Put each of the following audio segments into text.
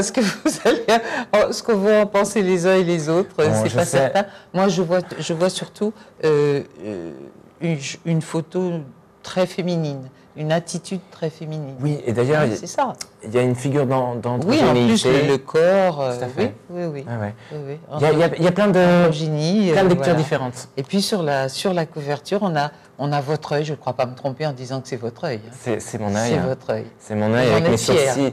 pas ce que ce qu'on va en penser les uns et les autres, c'est pas certain. Moi, je vois surtout une photo très féminine, une attitude très féminine. Oui, et d'ailleurs, c'est ça. Il y a une figure d'androgénéité. Oui, en plus le corps. Tout à fait. Oui. Ah ouais. Oui. Il y a plein de lectures différentes. Et puis sur la couverture, on a votre œil. Je ne crois pas me tromper en disant que c'est votre œil. C'est mon œil. C'est votre œil. C'est mon œil avec mes sourcils.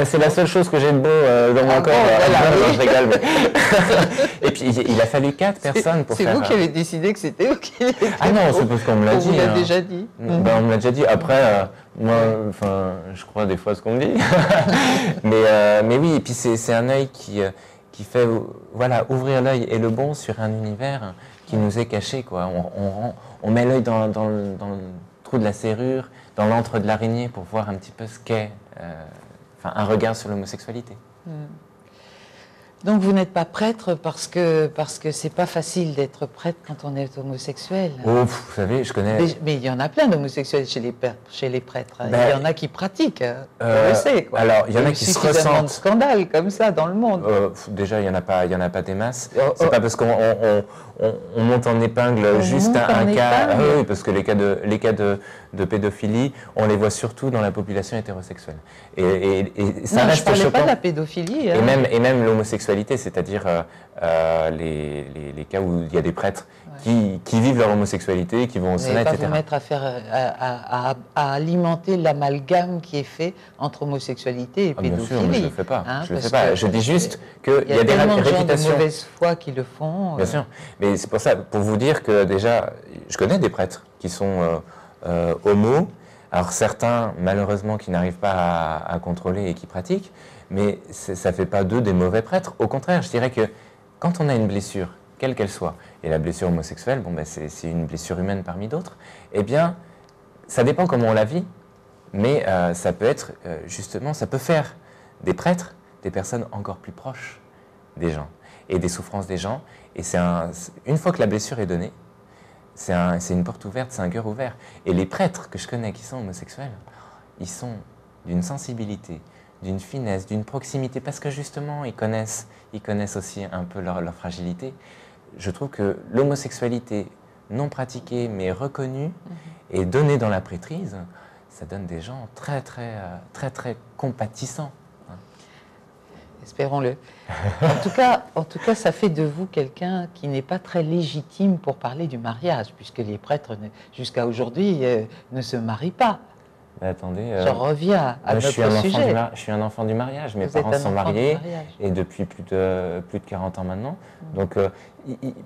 C'est la seule chose que j'ai de beau dans mon corps. Voilà, je rigole. Mais... Et puis il a fallu 4 personnes pour faire... C'est vous qui avez décidé que c'était vous qui l'avez fait. Ah non, c'est parce qu'on me l'a dit. On vous l'a déjà dit. On me l'a déjà dit. Après, moi, je crois des fois ce qu'on me dit. mais oui, et puis c'est un œil qui fait ouvrir l'œil et le bon sur un univers qui nous est caché, quoi. On met l'œil dans le trou de la serrure, dans l'antre de l'araignée pour voir un petit peu ce qu'est un regard sur l'homosexualité. Donc vous n'êtes pas prêtre parce que c'est pas facile d'être prêtre quand on est homosexuel. Oh, vous savez, je connais... Mais il y en a plein d'homosexuels chez les prêtres. Il y en a qui pratiquent, on le sait. Quoi. Alors, il y en a qui se ressentent... de scandales comme ça dans le monde. Déjà, il y en a pas des masses. C'est pas parce qu'on monte en épingle juste un cas... oui, parce que les cas de pédophilie, on les voit surtout dans la population hétérosexuelle. Et ça non, reste je parlais choquant. pas de la pédophilie. Hein. Et même l'homosexualité, c'est-à-dire les cas où il y a des prêtres qui vivent leur homosexualité, qui vont au Sénat, etc. Vous mettre à alimenter l'amalgame qui est fait entre homosexualité et pédophilie. Bien sûr, mais je ne le fais pas. Je le fais pas. Je dis juste qu'il y a des réputations de mauvaise foi qui le font. Bien sûr. Mais c'est pour ça, pour vous dire que déjà, je connais des prêtres qui sont homos. Alors certains, malheureusement, qui n'arrivent pas à contrôler et qui pratiquent, mais ça ne fait pas d'eux des mauvais prêtres. Au contraire, je dirais que quand on a une blessure, quelle qu'elle soit, et la blessure homosexuelle, c'est une blessure humaine parmi d'autres, eh bien, ça dépend comment on la vit, mais ça peut être, justement, ça peut faire des prêtres des personnes encore plus proches des gens et des souffrances des gens. Et une fois que la blessure est donnée, c'est une porte ouverte, c'est un cœur ouvert. Et les prêtres que je connais qui sont homosexuels, ils sont d'une sensibilité, d'une finesse, d'une proximité, parce que justement, ils connaissent aussi un peu leur fragilité. Je trouve que l'homosexualité non pratiquée, mais reconnue et donnée dans la prêtrise, ça donne des gens très, très, très, très compatissants. Espérons-le. En tout cas, ça fait de vous quelqu'un qui n'est pas très légitime pour parler du mariage, puisque les prêtres, jusqu'à aujourd'hui, ne se marient pas. Mais attendez, j'en reviens à notre sujet. Je suis un enfant du mariage. Mes parents sont mariés et depuis plus de 40 ans maintenant. Donc,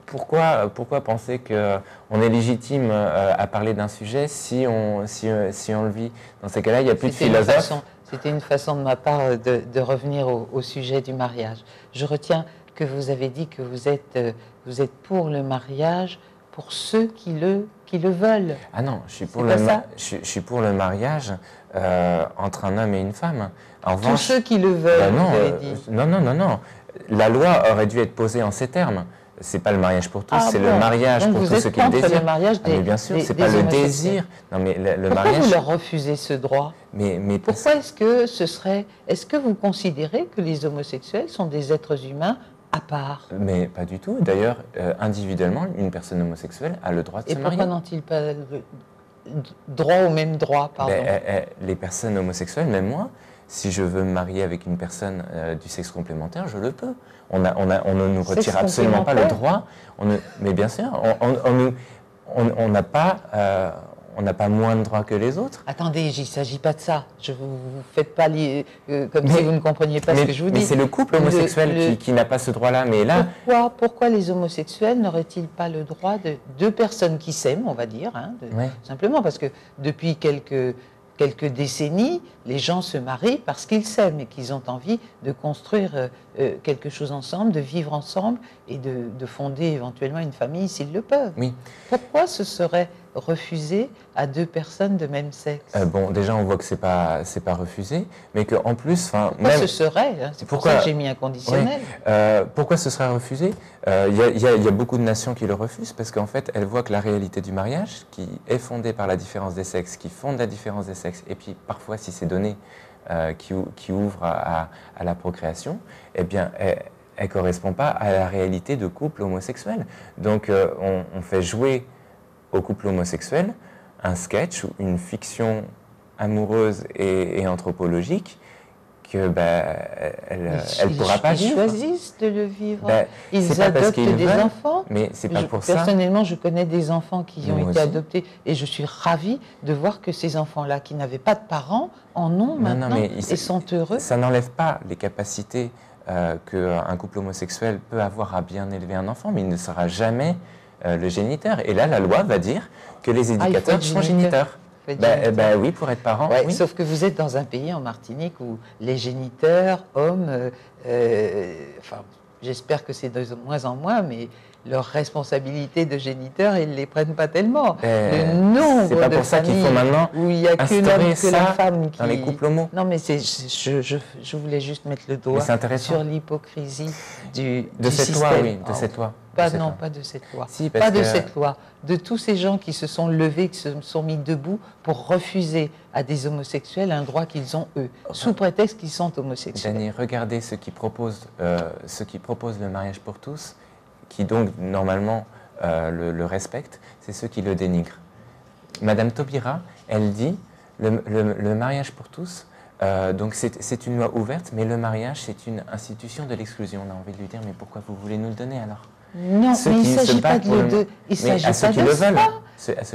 pourquoi penser qu'on est légitime à parler d'un sujet si on le vit? Dans ces cas-là, il n'y a plus de philosophes. C'était une façon de ma part de revenir au sujet du mariage. Je retiens que vous avez dit que vous êtes pour le mariage pour ceux qui le veulent. Ah non, je suis pour le mariage entre un homme et une femme. Tous ceux qui le veulent, non, vous avez dit. Non. La loi aurait dû être posée en ces termes. C'est pas le mariage pour tous, c'est le mariage pour tous ceux qui le désirent. Le mariage mais bien sûr, c'est pas le désir. Non, mais le pourquoi mariage. Vous leur refusez ce droit? Mais pourquoi est-ce que vous considérez que les homosexuels sont des êtres humains à part? Mais pas du tout. D'ailleurs, individuellement, une personne homosexuelle a le droit de se marier. Et pourquoi n'ont-ils pas droit au même droit, pardon? Les personnes homosexuelles, même moi, si je veux me marier avec une personne du sexe complémentaire, je le peux. On ne nous retire absolument pas le droit. Mais bien sûr, on n'a pas moins de droits que les autres. Attendez, il ne s'agit pas de ça. Vous ne faites pas comme si vous ne compreniez pas ce que je vous dis. Mais c'est le couple homosexuel qui n'a pas ce droit-là. Mais là, pourquoi les homosexuels n'auraient-ils pas le droit de deux personnes qui s'aiment, on va dire, simplement parce que depuis quelques décennies, les gens se marient parce qu'ils s'aiment et qu'ils ont envie de construire quelque chose ensemble, de vivre ensemble et de fonder éventuellement une famille s'ils le peuvent. Oui. Pourquoi ce serait refusé à deux personnes de même sexe? Bon, déjà, on voit que c'est pas refusé, mais qu'en plus, pourquoi ce serait C'est pour ça que j'ai mis un conditionnel. Pourquoi ce serait refusé? Il y a beaucoup de nations qui le refusent parce qu'en fait, elles voient que la réalité du mariage, qui est fondée par la différence des sexes, qui fonde la différence des sexes, et puis parfois, si c'est donné qui ouvre à la procréation, eh bien, elle ne correspond pas à la réalité de couple homosexuel. Donc, on fait jouer au couple homosexuel un sketch ou une fiction amoureuse et anthropologique que elle pourra pas vivre. Ils choisissent de le vivre. Ils adoptent des enfants. Mais c'est pas pour ça. Personnellement, je connais des enfants qui ont été adoptés et je suis ravie de voir que ces enfants-là, qui n'avaient pas de parents, en ont maintenant et sont heureux. Ça n'enlève pas les capacités qu'un couple homosexuel peut avoir à bien élever un enfant, mais il ne sera jamais le géniteur. Et là, la loi va dire que les éducateurs sont géniteurs. Oui, pour être parent. Ouais, oui. Sauf que vous êtes dans un pays, en Martinique, où les géniteurs, hommes, j'espère que c'est de moins en moins, mais leurs responsabilités de géniteurs, ils ne les prennent pas tellement. Le nombre de familles où il n'y a que l'homme, que la femme qui... Dans les couples homo. Non, mais je voulais juste mettre le doigt sur l'hypocrisie de cette système. Loi, oui, de cette loi. Pas de cette loi. Pas de cette loi. De tous ces gens qui se sont levés, qui se sont mis debout pour refuser à des homosexuels un droit qu'ils ont eux, sous prétexte qu'ils sont homosexuels. Dany, regardez ceux qui proposent le mariage pour tous, qui donc normalement le respectent, c'est ceux qui le dénigrent. Madame Taubira, elle dit le mariage pour tous, donc c'est une loi ouverte, mais le mariage c'est une institution de l'exclusion. On a envie de lui dire, mais pourquoi vous voulez nous le donner alors? Non, mais il ne s'agit pas de ça.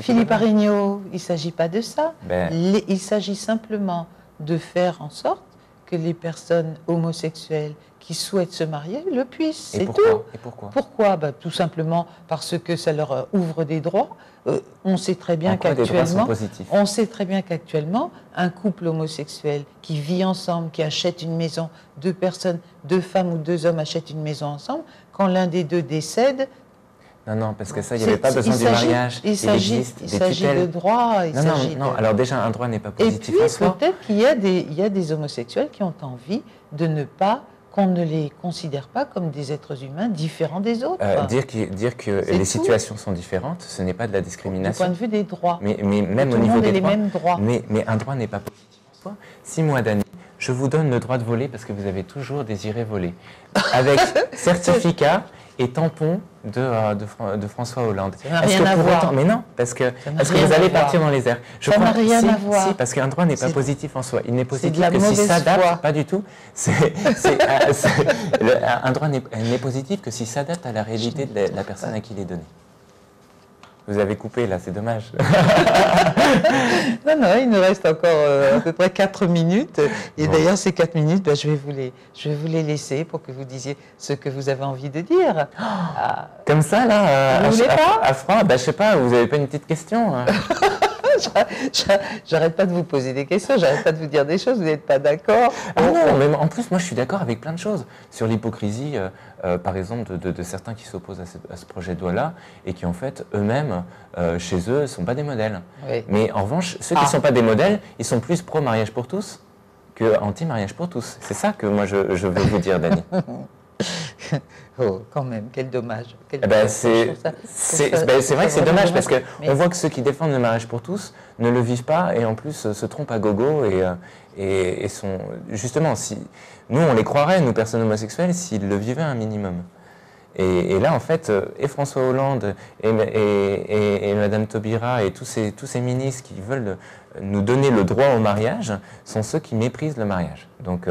Philippe Arignot, il ne s'agit pas de ça. Il s'agit simplement de faire en sorte que les personnes homosexuelles qui souhaitent se marier le puissent. C'est tout. Et pourquoi? Pourquoi? Tout simplement parce que ça leur ouvre des droits. On sait très bien qu'actuellement, un couple homosexuel qui vit ensemble, qui achète une maison, deux femmes ou deux hommes achètent une maison ensemble, quand l'un des deux décède... Non, parce que ça, il n'y avait pas besoin du mariage. Il s'agit de droits. Non, alors déjà, un droit n'est pas positif en soi. Et puis, peut-être qu'il y a des homosexuels qui ont envie de ne pas... qu'on ne les considère pas comme des êtres humains différents des autres. Dire que les situations sont différentes, ce n'est pas de la discrimination. Du point de vue des droits. Mais même au niveau des droits. Mais un droit n'est pas positif en soi. Si moi, Dany, je vous donne le droit de voler parce que vous avez toujours désiré voler, avec certificat et tampon de François Hollande. Ça n'a rien à voir. Mais non, parce que vous allez partir dans les airs. Ça n'a rien à voir. Si, parce qu'un droit n'est pas positif en soi. Il n'est positif que s'il s'adapte, pas du tout. Un droit n'est positif que s'il s'adapte à la réalité de la personne à qui il est donné. Vous avez coupé là, c'est dommage. Non, il nous reste encore à peu près 4 minutes. Et d'ailleurs, ces 4 minutes, je vais vous les laisser pour que vous disiez ce que vous avez envie de dire. Comme ça, là, vous voulez pas à froid, je sais pas, vous n'avez pas une petite question J'arrête pas de vous poser des questions, j'arrête pas de vous dire des choses, vous n'êtes pas d'accord. Non, mais en plus, moi je suis d'accord avec plein de choses. Sur l'hypocrisie, par exemple, de certains qui s'opposent à ce projet de loi-là et qui en fait, eux-mêmes, chez eux, ne sont pas des modèles. Oui. Mais en revanche, ceux qui ne sont pas des modèles, ils sont plus pro-mariage pour tous que anti-mariage pour tous. C'est ça que moi je veux vous dire, Dany. Oh, quand même, quel dommage. C'est vrai que c'est dommage parce qu'on voit que ceux qui défendent le mariage pour tous ne le vivent pas et en plus se trompent à gogo et sont... Justement, nous on les croirait, nous personnes homosexuelles, s'ils le vivaient un minimum. Et là, en fait, et François Hollande et Madame Taubira et tous ces ministres qui veulent nous donner le droit au mariage sont ceux qui méprisent le mariage. Donc,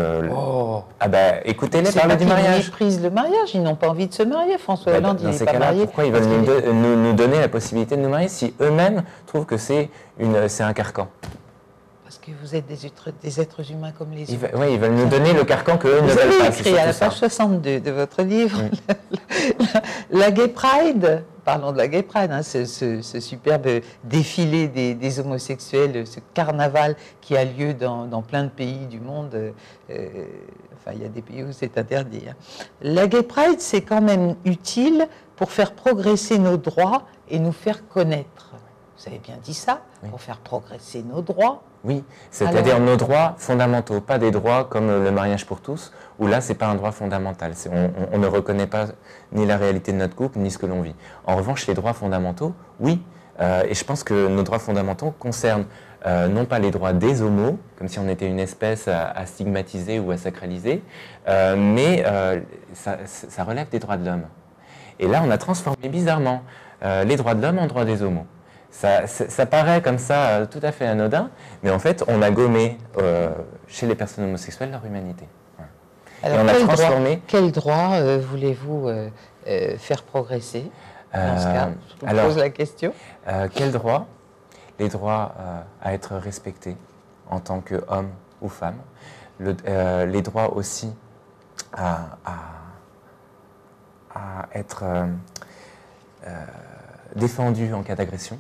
écoutez-les parler du mariage. Ils méprisent le mariage, ils n'ont pas envie de se marier. François Hollande, il n'est pas marié. Pourquoi ils veulent nous donner la possibilité de nous marier si eux-mêmes trouvent que c'est un carcan? Parce que vous êtes des êtres humains comme les autres. Oui, ils veulent nous donner le carcan qu'eux ne veulent pas. Vous avez écrit à la page 62 de votre livre, la Gay Pride, parlons de la Gay Pride, ce superbe défilé des homosexuels, ce carnaval qui a lieu dans plein de pays du monde. Il y a des pays où c'est interdit. La Gay Pride, c'est quand même utile pour faire progresser nos droits et nous faire connaître. Vous avez bien dit ça, pour faire progresser nos droits. Oui, c'est-à-dire nos droits fondamentaux, pas des droits comme le mariage pour tous, où là, ce n'est pas un droit fondamental. On ne reconnaît pas ni la réalité de notre couple, ni ce que l'on vit. En revanche, les droits fondamentaux, oui, Et je pense que nos droits fondamentaux concernent non pas les droits des homos, comme si on était une espèce à stigmatiser ou à sacraliser, mais ça relève des droits de l'homme. Et là, on a transformé bizarrement les droits de l'homme en droits des homos. Ça paraît comme ça tout à fait anodin, mais en fait, on a gommé chez les personnes homosexuelles leur humanité. Alors, et on a transformé... Quel droit voulez-vous faire progresser dans ce cas? Je vous pose la question. Quel droit? Les droits à être respectés en tant qu'homme ou femme. Les droits aussi à être défendus en cas d'agression.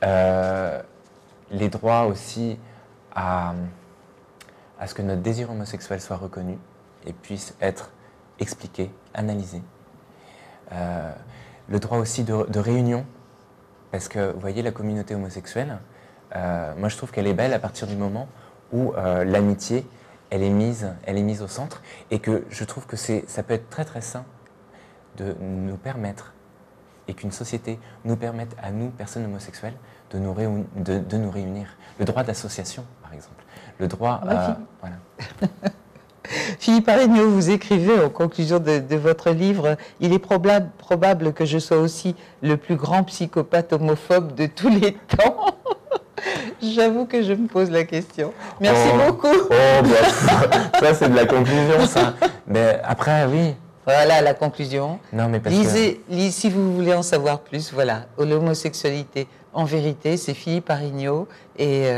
Les droits aussi à ce que notre désir homosexuel soit reconnu et puisse être expliqué, analysé. Le droit aussi de réunion, parce que vous voyez, la communauté homosexuelle, moi je trouve qu'elle est belle à partir du moment où l'amitié, elle est mise au centre, et que je trouve que ça peut être très très sain de nous permettre, et qu'une société nous permette à nous, personnes homosexuelles, de nous réunir. Le droit d'association, par exemple. Le droit à... Voilà. Philippe Arignaux, vous écrivez en conclusion de votre livre « Il est probable que je sois aussi le plus grand psychopathe homophobe de tous les temps ». J'avoue que je me pose la question. Merci beaucoup. Ça c'est de la conclusion, ça. Mais après, oui. Voilà la conclusion. Non, mais lisez, si vous voulez en savoir plus, voilà. L'homosexualité en vérité, c'est Philippe Arignaux et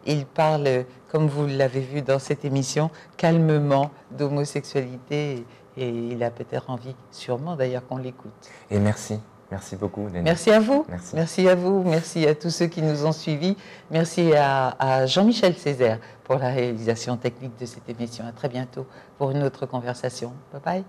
il parle, comme vous l'avez vu dans cette émission, calmement d'homosexualité et il a peut-être envie, sûrement d'ailleurs, qu'on l'écoute. Et merci. Merci beaucoup, Denis. Merci à vous. Merci. Merci à vous. Merci à tous ceux qui nous ont suivis. Merci à Jean-Michel Césaire pour la réalisation technique de cette émission. À très bientôt pour une autre conversation. Bye bye.